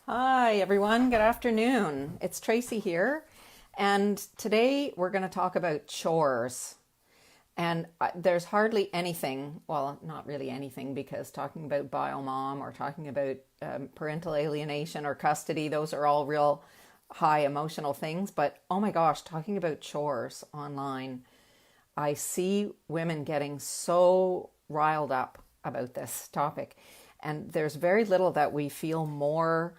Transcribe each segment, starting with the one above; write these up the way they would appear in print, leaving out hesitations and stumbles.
Hi, everyone. Good afternoon. It's Tracy here. And today we're going to talk about chores. And there's hardly anything, well, not really anything, because talking about bio mom or talking about parental alienation or custody, those are all real high emotional things. But oh my gosh, talking about chores online, I see women getting so riled up about this topic. And there's very little that we feel more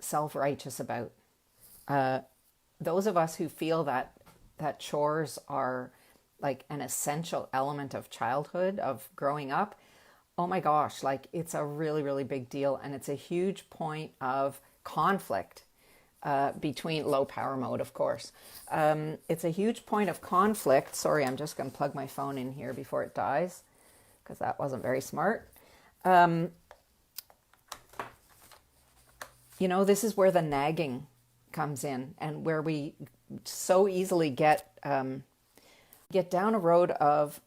self-righteous about. Those of us who feel that chores are like an essential element of childhood, of growing up, oh my gosh, like it's a really, really big deal. And it's a huge point of conflict between low power mode, of course. It's a huge point of conflict. Sorry, I'm just going to plug my phone in here before it dies because that wasn't very smart. This is where the nagging comes in, and where we so easily get down a road of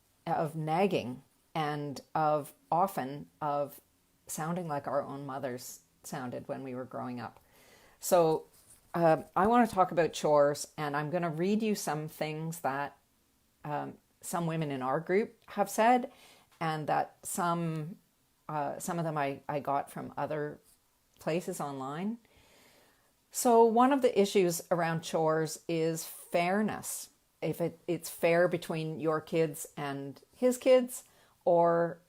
nagging and of often of sounding like our own mothers sounded when we were growing up. So I want to talk about chores, and I'm going to read you some things that some women in our group have said, and that some of them I got from other places online. So one of the issues around chores is fairness. If it's fair between your kids and his kids or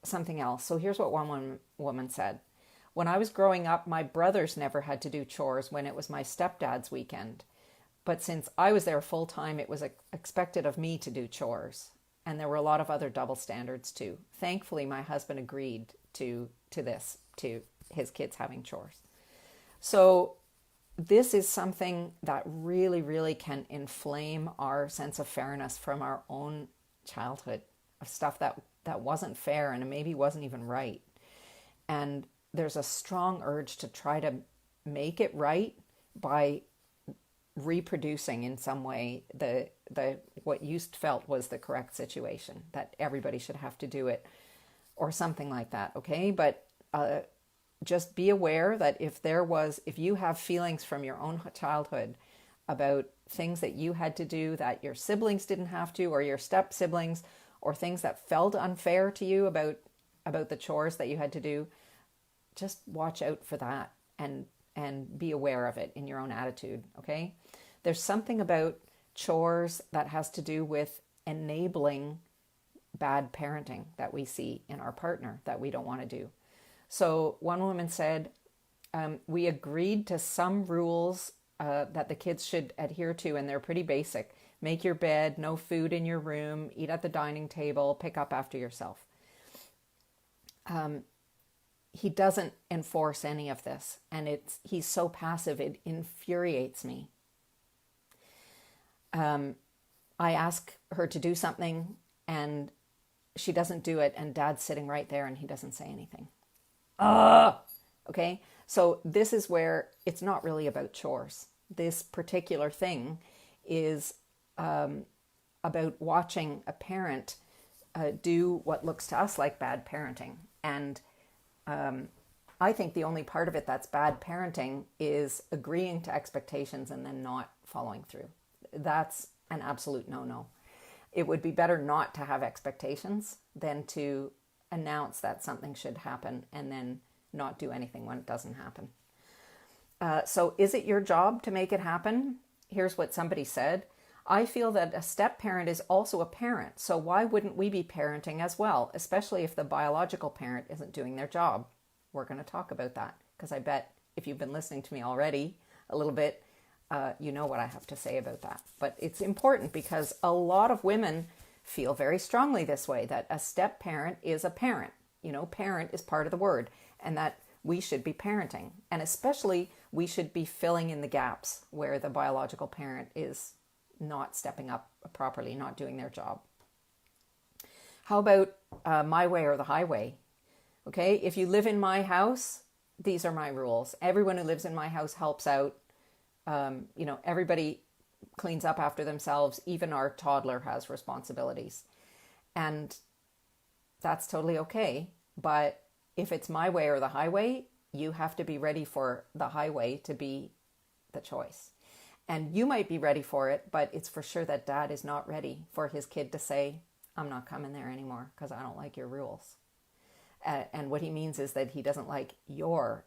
something else. So here's what one woman said. When I was growing up, my brothers never had to do chores when it was my stepdad's weekend. But since I was there full time, it was expected of me to do chores. And there were a lot of other double standards too. Thankfully, my husband agreed to his kids having chores. So this is something that really, really can inflame our sense of fairness from our own childhood, of stuff that wasn't fair and maybe wasn't even right. And there's a strong urge to try to make it right by reproducing in some way the what you felt was the correct situation, that everybody should have to do it or something like that. Okay, but just be aware that if you have feelings from your own childhood about things that you had to do that your siblings didn't have to, or your step siblings, or things that felt unfair to you about the chores that you had to do, just watch out for that and be aware of it in your own attitude. Okay, there's something about chores that has to do with enabling bad parenting that we see in our partner that we don't want to do. So one woman said, we agreed to some rules that the kids should adhere to, and they're pretty basic. Make your bed, no food in your room, eat at the dining table, pick up after yourself. He doesn't enforce any of this, and he's so passive, it infuriates me. I ask her to do something, and she doesn't do it, and Dad's sitting right there, and he doesn't say anything. Okay, so this is where it's not really about chores. This particular thing is about watching a parent do what looks to us like bad parenting. And I think the only part of it that's bad parenting is agreeing to expectations and then not following through. That's an absolute no-no. It would be better not to have expectations than to announce that something should happen and then not do anything when it doesn't happen. So is it your job to make it happen? Here's what somebody said. I feel that a step parent is also a parent, so why wouldn't we be parenting as well, especially if the biological parent isn't doing their job? We're going to talk about that, because I bet if you've been listening to me already a little bit, you know what I have to say about that. But it's important because a lot of women feel very strongly this way, that a step parent is a parent. Parent is part of the word, and that we should be parenting. And especially we should be filling in the gaps where the biological parent is not stepping up properly, not doing their job. How about my way or the highway? Okay, if you live in my house, these are my rules. Everyone who lives in my house helps out. Everybody cleans up after themselves. Even our toddler has responsibilities. And that's totally okay. But if it's my way or the highway, You have to be ready for the highway to be the choice. And you might be ready for it, but it's for sure that dad is not ready for his kid to say, I'm not coming there anymore because I don't like your rules. And what he means is that he doesn't like your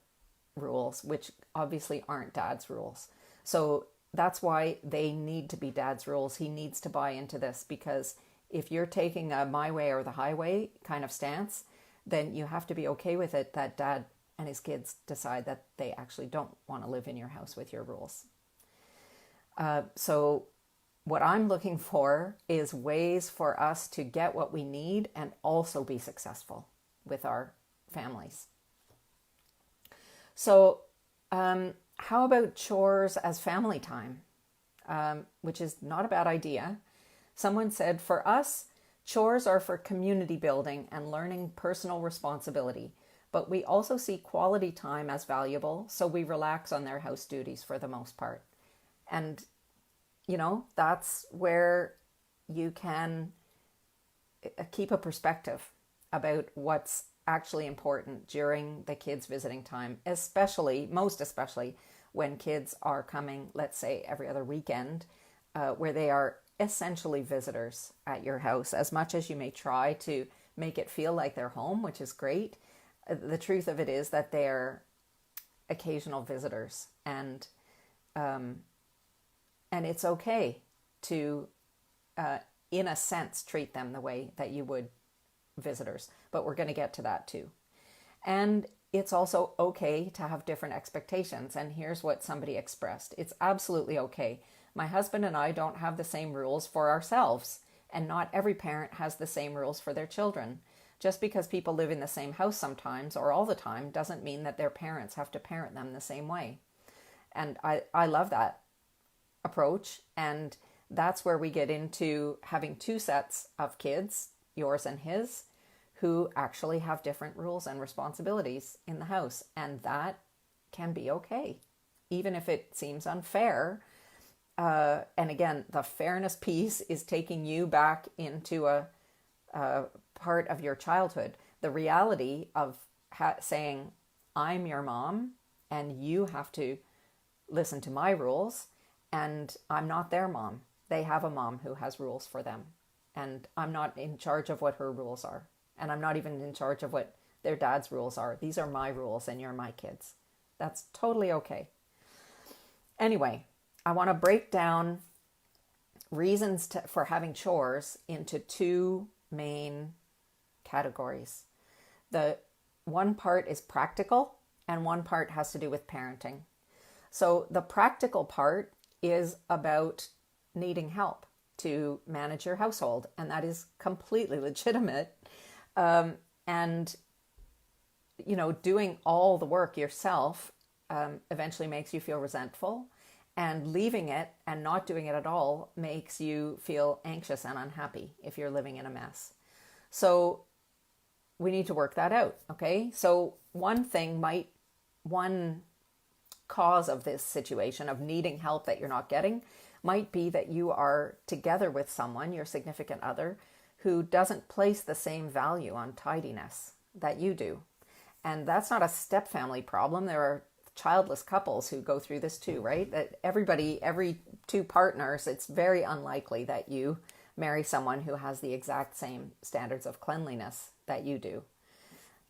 rules, which obviously aren't dad's rules. So that's why they need to be dad's rules. He needs to buy into this, because if you're taking a my way or the highway kind of stance, then you have to be okay with it that dad and his kids decide that they actually don't want to live in your house with your rules. So what I'm looking for is ways for us to get what we need and also be successful with our families. So how about chores as family time, which is not a bad idea. Someone said, for us, chores are for community building and learning personal responsibility, but we also see quality time as valuable, so we relax on their house duties for the most part. And, you know, that's where you can keep a perspective about what's actually important during the kids' visiting time, most especially when kids are coming, let's say, every other weekend, where they are essentially visitors at your house. As much as you may try to make it feel like they're home, which is great, the truth of it is that they're occasional visitors, and it's okay to, in a sense, treat them the way that you would visitors, but we're going to get to that too. And it's also okay to have different expectations. And here's what somebody expressed. It's absolutely okay. My husband and I don't have the same rules for ourselves, and not every parent has the same rules for their children. Just because people live in the same house sometimes or all the time doesn't mean that their parents have to parent them the same way. And I love that approach. And that's where we get into having two sets of kids, yours and his, who actually have different rules and responsibilities in the house. And that can be okay, even if it seems unfair. And again, the fairness piece is taking you back into a part of your childhood. The reality of saying, I'm your mom and you have to listen to my rules, and I'm not their mom. They have a mom who has rules for them, and I'm not in charge of what her rules are. And I'm not even in charge of what their dad's rules are. These are my rules and you're my kids. That's totally okay. Anyway, I want to break down reasons for having chores into two main categories. The one part is practical and one part has to do with parenting. So the practical part is about needing help to manage your household, and that is completely legitimate. And, you know, doing all the work yourself eventually makes you feel resentful, and leaving it and not doing it at all makes you feel anxious and unhappy if you're living in a mess. So we need to work that out, okay? So one cause of this situation of needing help that you're not getting might be that you are together with someone, your significant other, who doesn't place the same value on tidiness that you do. And that's not a step-family problem. There are childless couples who go through this too, right? That every two partners, it's very unlikely that you marry someone who has the exact same standards of cleanliness that you do.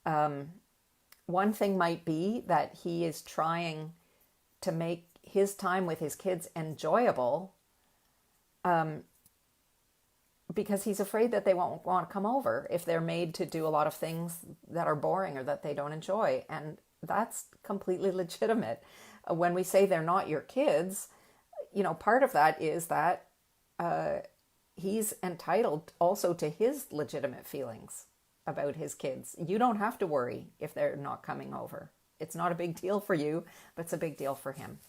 One thing might be that he is trying to make his time with his kids enjoyable, because he's afraid that they won't want to come over if they're made to do a lot of things that are boring or that they don't enjoy. And that's completely legitimate. When we say they're not your kids, you know, part of that is that he's entitled also to his legitimate feelings about his kids. You don't have to worry if they're not coming over. It's not a big deal for you, but it's a big deal for him.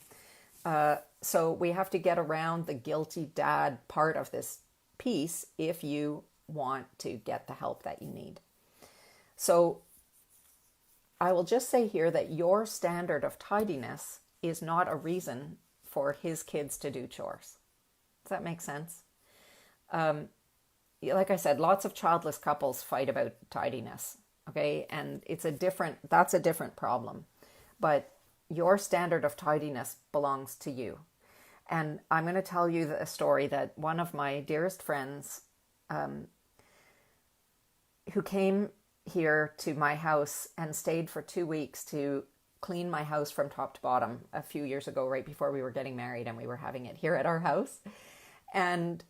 So we have to get around the guilty dad part of this piece if you want to get the help that you need. So I will just say here that your standard of tidiness is not a reason for his kids to do chores. Does that make sense? Like I said, lots of childless couples fight about tidiness, okay? And that's a different problem. but your standard of tidiness belongs to you. And I'm going to tell you a story that one of my dearest friends, who came here to my house and stayed for 2 weeks to clean my house from top to bottom a few years ago, right before we were getting married, and we were having it here at our house. And,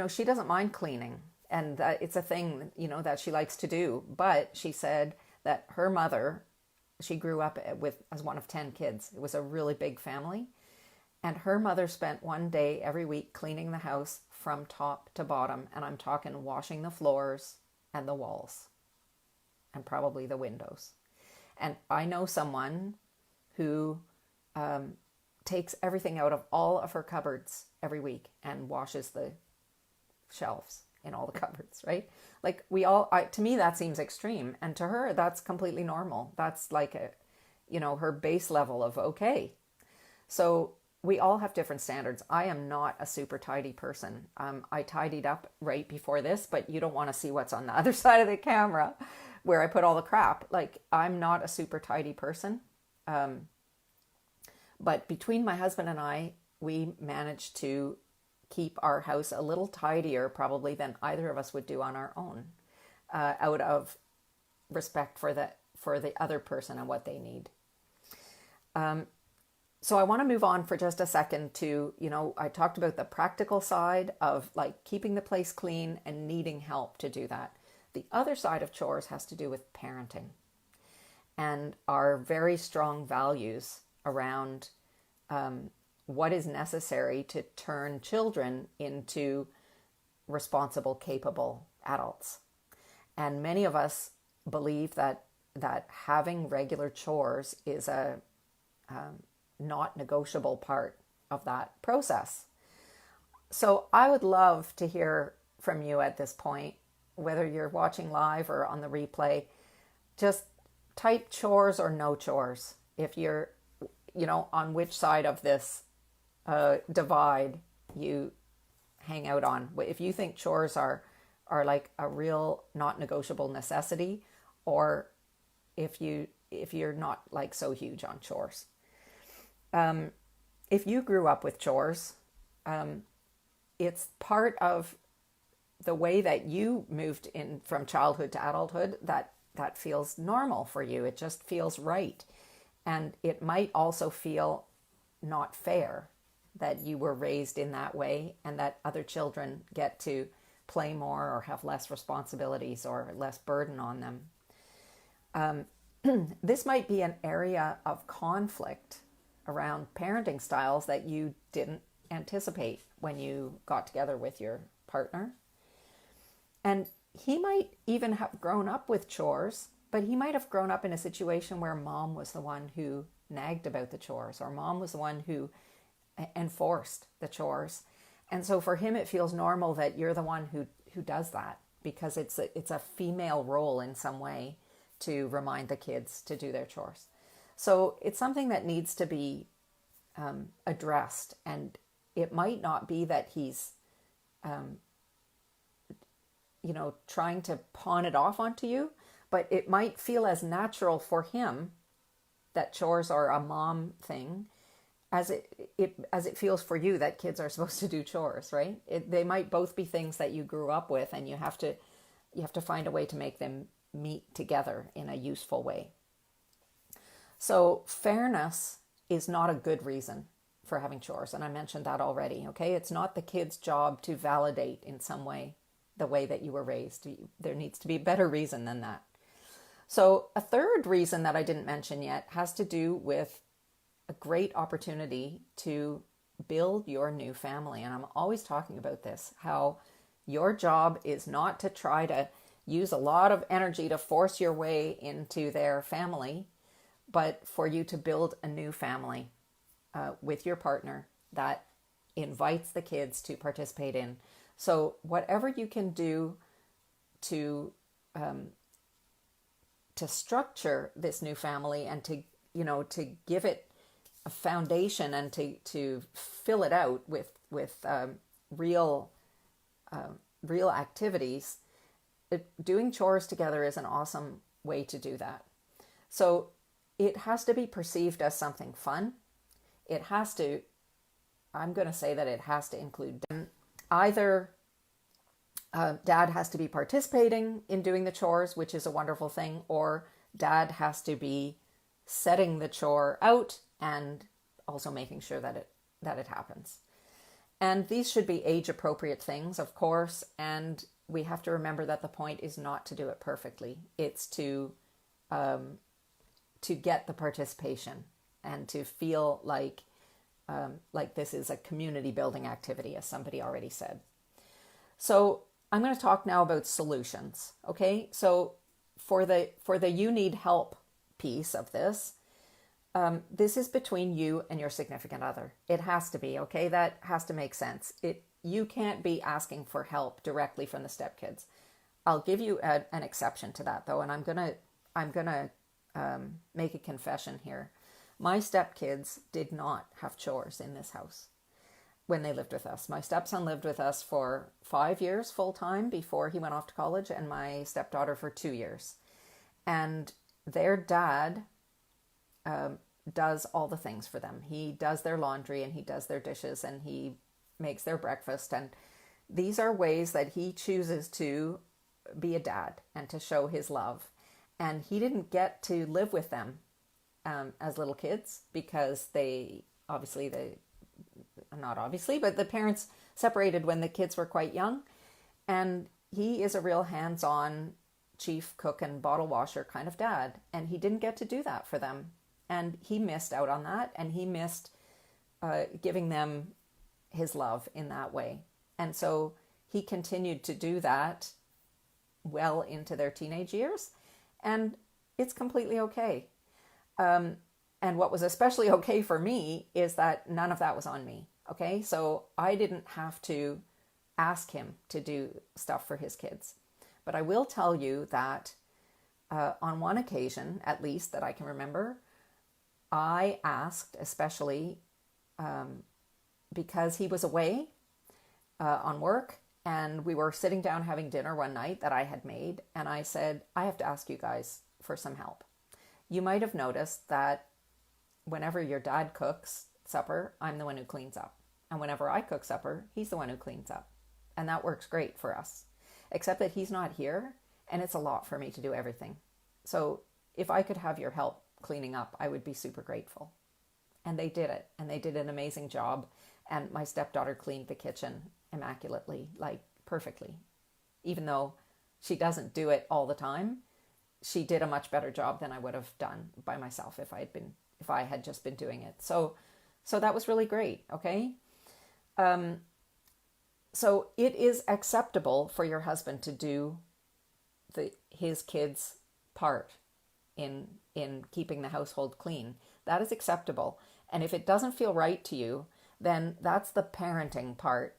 she doesn't mind cleaning, and it's a thing, that she likes to do. But she said that her mother, she grew up as one of 10 kids. It was a really big family. And her mother spent one day every week cleaning the house from top to bottom. And I'm talking washing the floors and the walls and probably the windows. And I know someone who takes everything out of all of her cupboards every week and washes the shelves in all the cupboards, right? Like to me, that seems extreme. And to her, that's completely normal. That's like her base level of okay. So we all have different standards. I am not a super tidy person. I tidied up right before this, but you don't want to see what's on the other side of the camera where I put all the crap. Like, I'm not a super tidy person. But between my husband and I, we managed to keep our house a little tidier probably than either of us would do on our own, out of respect for the other person and what they need. So I want to move on for just a second to, I talked about the practical side of like keeping the place clean and needing help to do that. The other side of chores has to do with parenting and our very strong values around what is necessary to turn children into responsible, capable adults. And many of us believe that having regular chores is a not negotiable part of that process. So I would love to hear from you at this point, whether you're watching live or on the replay. Just type chores or no chores if you're, on which side of this divide you hang out on. If you think chores are like a real not negotiable necessity, or if you're not like so huge on chores. If you grew up with chores, it's part of the way that you moved in from childhood to adulthood that feels normal for you. It just feels right. And it might also feel not fair that you were raised in that way and that other children get to play more or have less responsibilities or less burden on them. This might be an area of conflict around parenting styles that you didn't anticipate when you got together with your partner. And he might even have grown up with chores, but he might have grown up in a situation where mom was the one who nagged about the chores, or mom was the one who enforced the chores. And so for him, it feels normal that you're the one who does that, because it's a female role in some way to remind the kids to do their chores. So it's something that needs to be addressed. And it might not be that he's, trying to pawn it off onto you, but it might feel as natural for him that chores are a mom thing as it feels for you that kids are supposed to do chores, right? They might both be things that you grew up with, and you have to find a way to make them meet together in a useful way. So fairness is not a good reason for having chores, and I mentioned that already, okay? It's not the kid's job to validate in some way the way that you were raised. There needs to be a better reason than that. So a third reason that I didn't mention yet has to do with a great opportunity to build your new family. And I'm always talking about this, how your job is not to try to use a lot of energy to force your way into their family, but for you to build a new family with your partner that invites the kids to participate in. So whatever you can do to structure this new family and to give it a foundation and to fill it out with real activities, doing chores together is an awesome way to do that. So it has to be perceived as something fun. It has to, I'm going to say that it has to include either dad has to be participating in doing the chores, which is a wonderful thing, or dad has to be setting the chore out and also making sure that it happens. And these should be age appropriate things, of course, and we have to remember that the point is not to do it perfectly. It's to get the participation and to feel like this is a community building activity, as somebody already said. So I'm going to talk now about solutions. Okay, so for the you need help piece of this, this is between you and your significant other. It has to be, okay? That has to make sense. You can't be asking for help directly from the stepkids. I'll give you an exception to that, though, and I'm gonna make a confession here. My stepkids did not have chores in this house when they lived with us. My stepson lived with us for 5 years full time before he went off to college, and my stepdaughter for 2 years. And their dad does all the things for them. He does their laundry and he does their dishes and he makes their breakfast. And these are ways that he chooses to be a dad and to show his love. And he didn't get to live with them as little kids because but the parents separated when the kids were quite young. And he is a real hands-on chief cook and bottle washer kind of dad. And he didn't get to do that for them. And he missed out on that, and he missed giving them his love in that way. And so he continued to do that well into their teenage years, and it's completely okay. And what was especially okay for me is that none of that was on me, okay? So I didn't have to ask him to do stuff for his kids. But I will tell you that on one occasion, at least that I can remember, I asked, especially because he was away on work, and we were sitting down having dinner one night that I had made, and I said, I have to ask you guys for some help. You might have noticed that whenever your dad cooks supper, I'm the one who cleans up. And whenever I cook supper, he's the one who cleans up. And that works great for us, except that he's not here, and it's a lot for me to do everything. So if I could have your help cleaning up, I would be super grateful. And they did it, and they did an amazing job. And my stepdaughter cleaned the kitchen immaculately, like perfectly. Even though she doesn't do it all the time, she did a much better job than I would have done by myself if I had just been doing it. So that was really great. Okay. So it is acceptable for your husband to do his kids' part in keeping the household clean. That is acceptable. And if it doesn't feel right to you, then that's the parenting part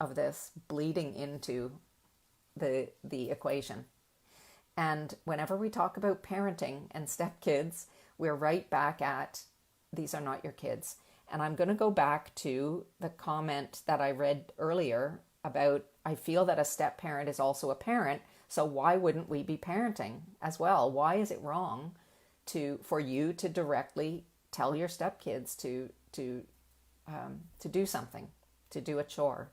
of this bleeding into the equation. And whenever we talk about parenting and stepkids, we're right back at these are not your kids. And I'm going to go back to the comment that I read earlier about I feel that a step parent is also a parent. So why wouldn't we be parenting as well? Why is it wrong for you to directly tell your stepkids to do something, to do a chore?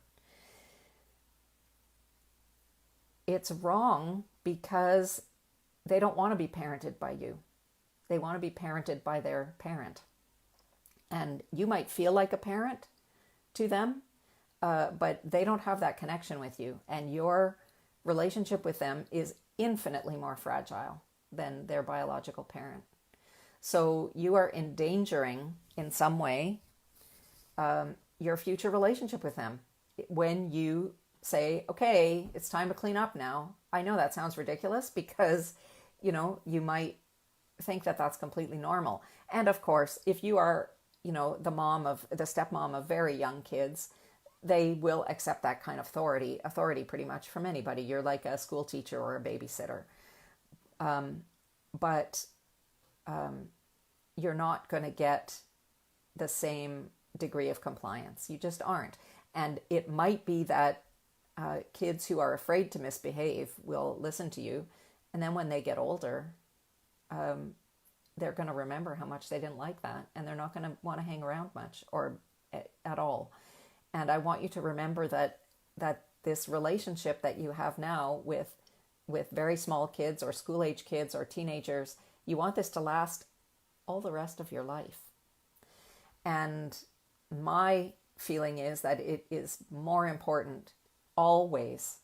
It's wrong because they don't want to be parented by you. They want to be parented by their parent. And you might feel like a parent to them, but they don't have that connection with you. And your relationship with them is infinitely more fragile than their biological parent. So you are endangering in some way your future relationship with them when you say, okay, it's time to clean up now. I know that sounds ridiculous because, you might think that that's completely normal. And of course, if you are, the stepmom of very young kids, they will accept that kind of authority pretty much from anybody. You're like a school teacher or a babysitter. But you're not going to get the same degree of compliance. You just aren't. And it might be that kids who are afraid to misbehave will listen to you. And then when they get older, they're going to remember how much they didn't like that, and they're not going to want to hang around much or at all. And I want you to remember that this relationship that you have now with very small kids or school age kids or teenagers, you want this to last all the rest of your life. And my feeling is that it is more important always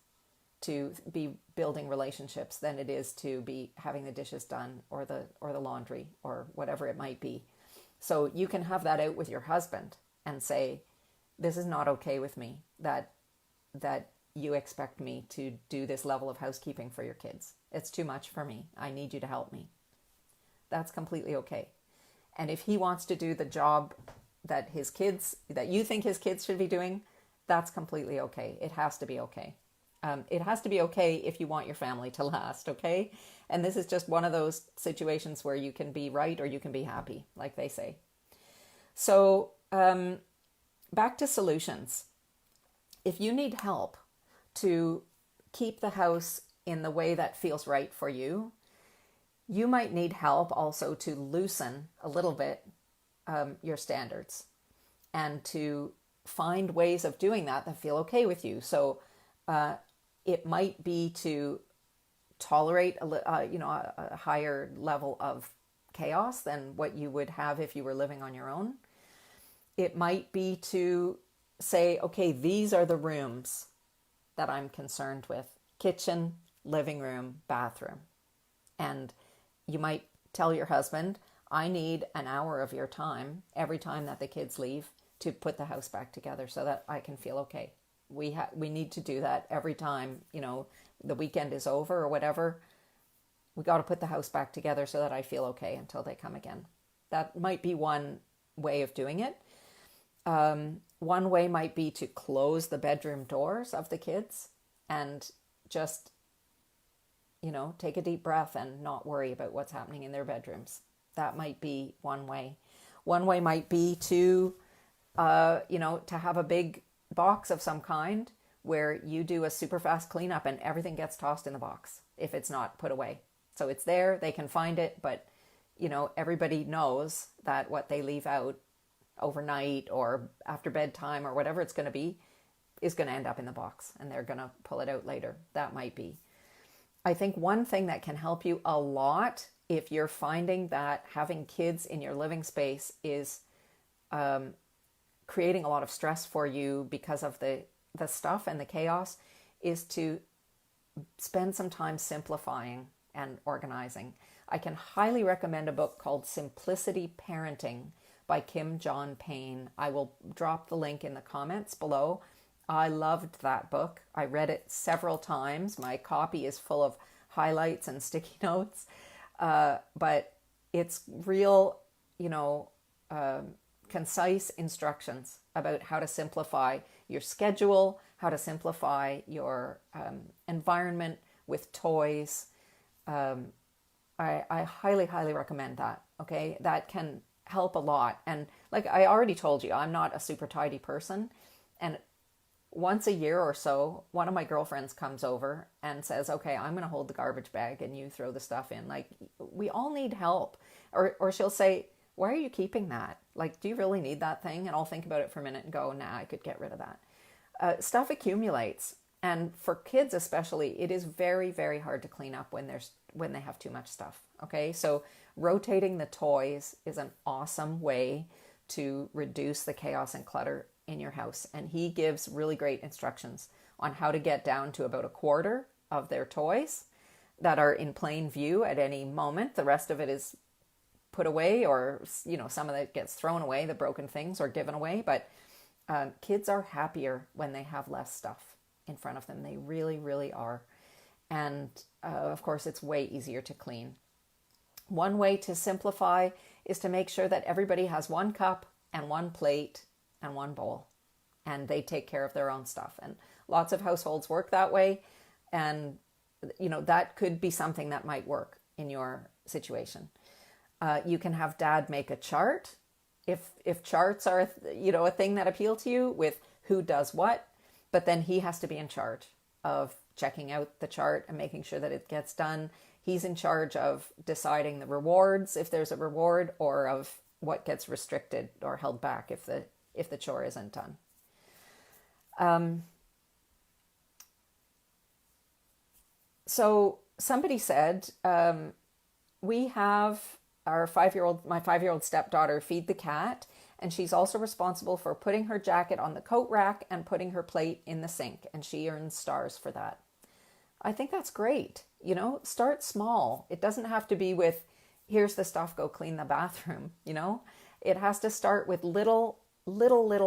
to be building relationships than it is to be having the dishes done or the laundry or whatever it might be. So you can have that out with your husband and say, this is not okay with me that you expect me to do this level of housekeeping for your kids. It's too much for me. I need you to help me. That's completely okay. And if he wants to do the job that you think his kids should be doing, that's completely okay. It has to be okay. It has to be okay if you want your family to last, okay? And this is just one of those situations where you can be right or you can be happy, like they say. So back to solutions. If you need help to keep the house in the way that feels right for you, you might need help also to loosen a little bit your standards and to find ways of doing that feel okay with you. So it might be to tolerate a higher level of chaos than what you would have if you were living on your own. It might be to say, okay, these are the rooms that I'm concerned with: kitchen, living room, bathroom. And you might tell your husband, I need an hour of your time every time that the kids leave to put the house back together so that I can feel okay. We need to do that every time, the weekend is over or whatever. We got to put the house back together so that I feel okay until they come again. That might be one way of doing it. One way might be to close the bedroom doors of the kids and just, take a deep breath and not worry about what's happening in their bedrooms. That might be one way. One way might be to, to have a big box of some kind where you do a super fast cleanup and everything gets tossed in the box if it's not put away. So it's there, they can find it, but, everybody knows that what they leave out overnight or after bedtime or whatever it's going to be is going to end up in the box and they're going to pull it out later. That might be. I think one thing that can help you a lot if you're finding that having kids in your living space is creating a lot of stress for you because of the stuff and the chaos, is to spend some time simplifying and organizing. I can highly recommend a book called Simplicity Parenting by Kim John Payne. I will drop the link in the comments below. I loved that book. I read it several times. My copy is full of highlights and sticky notes. But it's real, concise instructions about how to simplify your schedule, how to simplify your environment with toys. I highly, highly recommend that. Okay, that can help a lot. And like I already told you, I'm not a super tidy person. And once a year or so, one of my girlfriends comes over and says, okay, I'm going to hold the garbage bag and you throw the stuff in. Like, we all need help. Or she'll say, why are you keeping that? Like, do you really need that thing? And I'll think about it for a minute and go, nah, I could get rid of that. Stuff accumulates. And for kids especially, it is very, very hard to clean up when they have too much stuff. Okay, so rotating the toys is an awesome way to reduce the chaos and clutter in your house. And he gives really great instructions on how to get down to about a quarter of their toys that are in plain view at any moment. The rest of it is put away, or some of it gets thrown away, the broken things, or given away. But kids are happier when they have less stuff in front of them. They really, really are. And of course, it's way easier to clean. One way to simplify is to make sure that everybody has one cup and one plate and one bowl, and they take care of their own stuff. And lots of households work that way. And, that could be something that might work in your situation. You can have dad make a chart. If charts are, a thing that appeal to you with who does what, but then he has to be in charge of checking out the chart and making sure that it gets done. He's in charge of deciding the rewards, if there's a reward, or of what gets restricted or held back if the chore isn't done. So somebody said, we have our my 5-year-old stepdaughter feed the cat, and she's also responsible for putting her jacket on the coat rack and putting her plate in the sink, and she earns stars for that. I think that's great. Start small. It doesn't have to be with, here's the stuff, go clean the bathroom. It has to start with little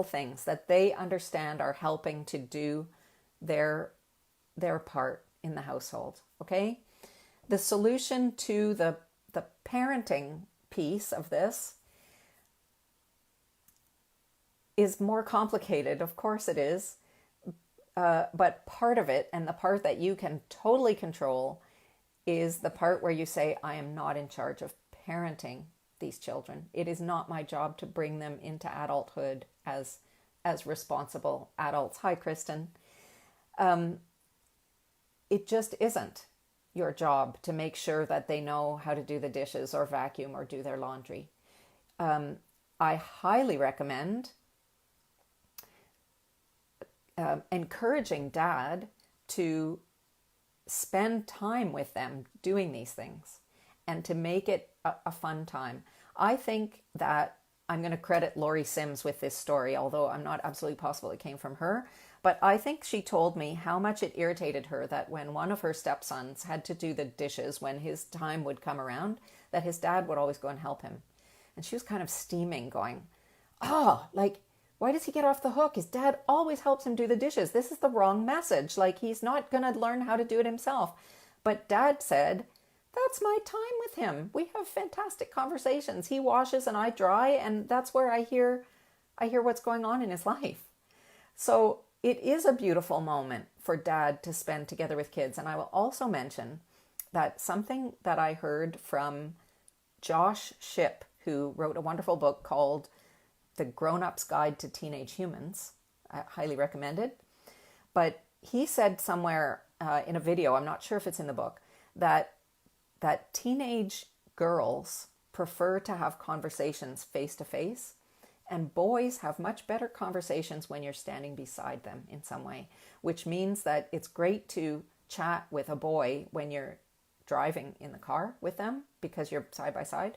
things that they understand are helping to do their part in the household. Okay. The solution to the parenting piece of this is more complicated. Of course it is. But part of it, and the part that you can totally control, is the part where you say, I am not in charge of parenting these children. It is not my job to bring them into adulthood as responsible adults. Hi, Kristen. It just isn't your job to make sure that they know how to do the dishes or vacuum or do their laundry. I highly recommend encouraging dad to spend time with them doing these things and to make it a fun time. I think that I'm going to credit Lori Sims with this story, although I'm not absolutely positive it came from her. But I think she told me how much it irritated her that when one of her stepsons had to do the dishes when his time would come around, that his dad would always go and help him. And she was kind of steaming, going, why does he get off the hook? His dad always helps him do the dishes. This is the wrong message. He's not going to learn how to do it himself. But dad said, that's my time with him. We have fantastic conversations. He washes and I dry, and that's where I hear what's going on in his life. So it is a beautiful moment for dad to spend together with kids. And I will also mention that something that I heard from Josh Shipp, who wrote a wonderful book called The Grown-Up's Guide to Teenage Humans. I highly recommend it. But he said somewhere in a video, I'm not sure if it's in the book, that teenage girls prefer to have conversations face-to-face, and boys have much better conversations when you're standing beside them in some way, which means that it's great to chat with a boy when you're driving in the car with them because you're side by side.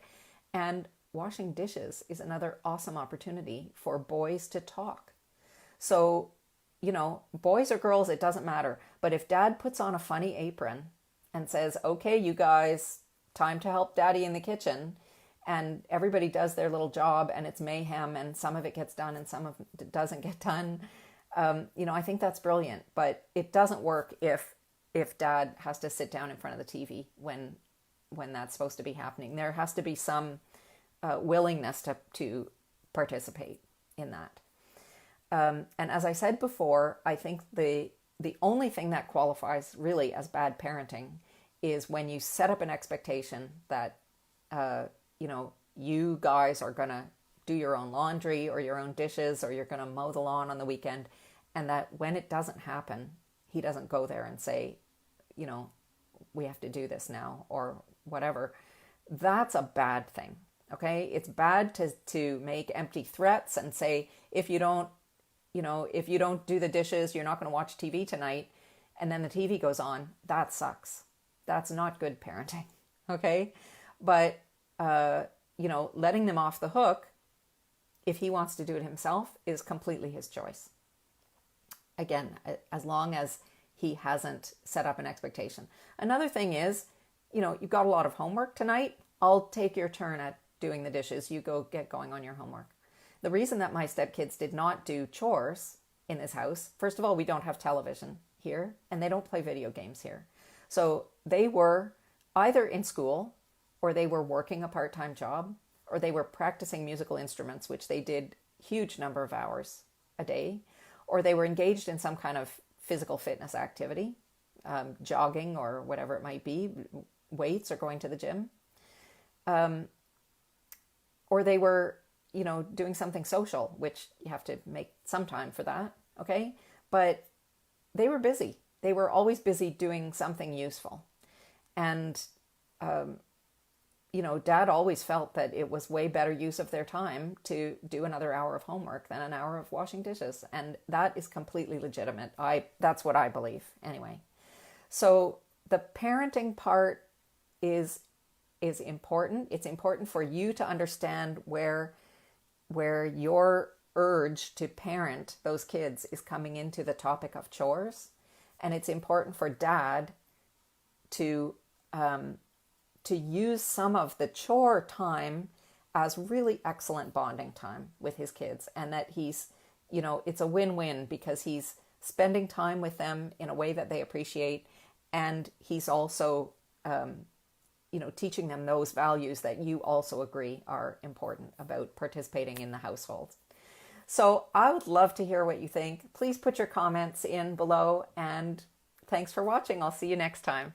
And washing dishes is another awesome opportunity for boys to talk. So, boys or girls, it doesn't matter. But if dad puts on a funny apron and says, okay, you guys, time to help daddy in the kitchen, and everybody does their little job and it's mayhem and some of it gets done and some of it doesn't get done, I think that's brilliant. But it doesn't work if dad has to sit down in front of the TV when that's supposed to be happening. There has to be some willingness to participate in that. And as I said before, I think the only thing that qualifies really as bad parenting is when you set up an expectation that, you guys are going to do your own laundry or your own dishes, or you're going to mow the lawn on the weekend. And that when it doesn't happen, he doesn't go there and say, we have to do this now or whatever. That's a bad thing. Okay. It's bad to make empty threats and say, if you don't do the dishes, you're not going to watch TV tonight. And then the TV goes on. That sucks. That's not good parenting. Okay. But, letting them off the hook, if he wants to do it himself, is completely his choice. Again, as long as he hasn't set up an expectation. Another thing is, you've got a lot of homework tonight. I'll take your turn at doing the dishes. You go get going on your homework. The reason that my stepkids did not do chores in this house, first of all, we don't have television here and they don't play video games here. So they were either in school or they were working a part-time job or they were practicing musical instruments, which they did huge number of hours a day, or they were engaged in some kind of physical fitness activity, jogging or whatever it might be, weights or going to the gym. Or they were, doing something social, which you have to make some time for that. Okay. But they were busy. They were always busy doing something useful. And Dad always felt that it was way better use of their time to do another hour of homework than an hour of washing dishes. And that is completely legitimate. That's what I believe anyway. So the parenting part is important. It's important for you to understand where your urge to parent those kids is coming into the topic of chores. And it's important for dad to use some of the chore time as really excellent bonding time with his kids, and that he's, it's a win-win because he's spending time with them in a way that they appreciate, and he's also, teaching them those values that you also agree are important about participating in the household. So I would love to hear what you think. Please put your comments in below, and thanks for watching. I'll see you next time.